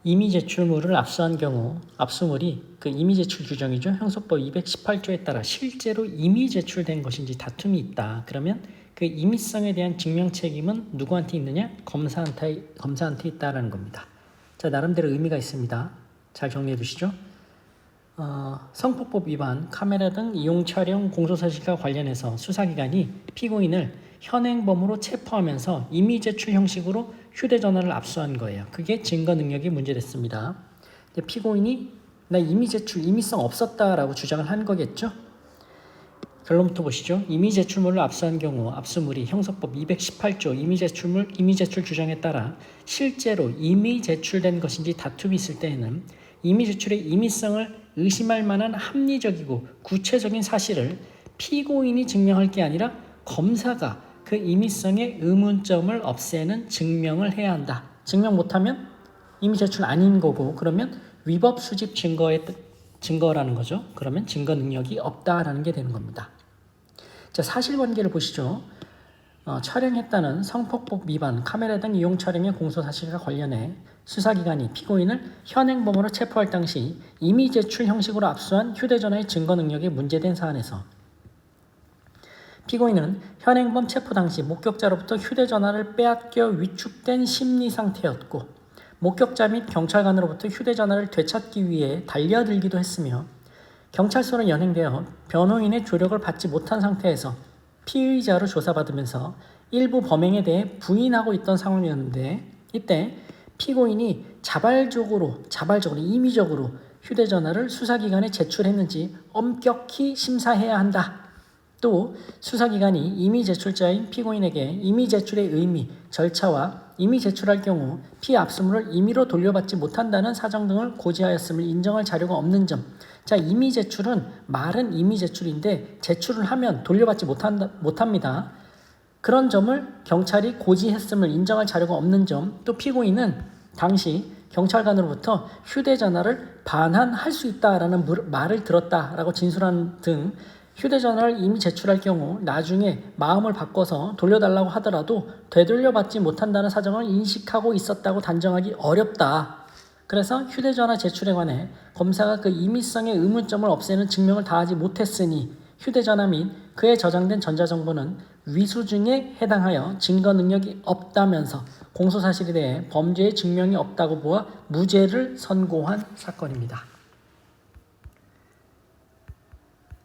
이미 제출물을 압수한 경우 압수물이 그 이미 제출 규정이죠. 형소법 218조에 따라 실제로 이미 제출된 것인지 다툼이 있다. 그러면 그 임의성에 대한 증명 책임은 누구한테 있느냐? 검사한테 있다라는 겁니다. 자, 나름대로 의미가 있습니다. 잘 정리해 두시죠. 성폭법 위반, 카메라 등 이용 촬영 공소사실과 관련해서 수사기관이 피고인을 현행범으로 체포하면서 이미 제출 형식으로 휴대전화를 압수한 거예요. 그게 증거 능력이 문제됐습니다. 피고인이 나 이미 제출, 임의성 없었다라고 주장을 한 거겠죠. 결론부터 보시죠. 이미 제출물을 압수한 경우 압수물이 형소법 218조 이미 제출 규정에 따라 실제로 이미 제출된 것인지 다툼이 있을 때에는 이미 제출의 임의성을 의심할 만한 합리적이고 구체적인 사실을 피고인이 증명할 게 아니라 검사가 그 임의성의 의문점을 없애는 증명을 해야 한다. 증명 못하면 이미 제출 아닌 거고 그러면 위법 수집 증거라는 거죠. 그러면 증거 능력이 없다라는 게 되는 겁니다. 자, 사실관계를 보시죠. 촬영했다는 성폭법 위반, 카메라 등 이용 촬영의 공소사실과 관련해 수사기관이 피고인을 현행범으로 체포할 당시 이미 제출 형식으로 압수한 휴대전화의 증거 능력이 문제된 사안에서 피고인은 현행범 체포 당시 목격자로부터 휴대전화를 빼앗겨 위축된 심리 상태였고 목격자 및 경찰관으로부터 휴대전화를 되찾기 위해 달려들기도 했으며 경찰서로 연행되어 변호인의 조력을 받지 못한 상태에서 피의자로 조사받으면서 일부 범행에 대해 부인하고 있던 상황이었는데 이때 피고인이 자발적으로 임의적으로 휴대전화를 수사기관에 제출했는지 엄격히 심사해야 한다. 또 수사기관이 이미 제출자인 피고인에게 이미 제출의 의미, 절차와 이미 제출할 경우 피압수물을 임의로 돌려받지 못한다는 사정 등을 고지하였음을 인정할 자료가 없는 점. 자, 이미 제출은 말은 이미 제출인데 제출을 하면 돌려받지 못합니다. 그런 점을 경찰이 고지했음을 인정할 자료가 없는 점. 또 피고인은 당시 경찰관으로부터 휴대전화를 반환할 수 있다라는 말을 들었다라고 진술한 등 휴대전화를 이미 제출할 경우 나중에 마음을 바꿔서 돌려달라고 하더라도 되돌려받지 못한다는 사정을 인식하고 있었다고 단정하기 어렵다. 그래서 휴대전화 제출에 관해 검사가 그 임의성의 의문점을 없애는 증명을 다하지 못했으니 휴대전화 및 그에 저장된 전자정보는 위수증에 해당하여 증거 능력이 없다면서 공소사실에 대해 범죄의 증명이 없다고 보아 무죄를 선고한 사건입니다.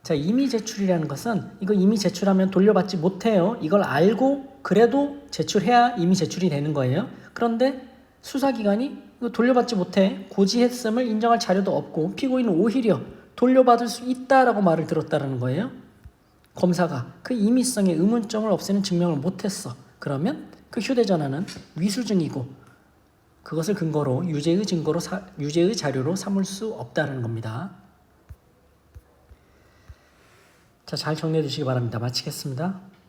자, 이미 제출이라는 것은 이거 이미 제출하면 돌려받지 못해요. 이걸 알고 그래도 제출해야 이미 제출이 되는 거예요. 그런데 수사기관이 이거 돌려받지 못해 고지했음을 인정할 자료도 없고 피고인은 오히려 돌려받을 수 있다라고 말을 들었다는 거예요. 검사가 그 임의성의 의문점을 없애는 증명을 못했어. 그러면 그 휴대전화는 위수증이고 그것을 근거로 유죄의 자료로 삼을 수 없다는 겁니다. 자, 잘 정리해 주시기 바랍니다. 마치겠습니다.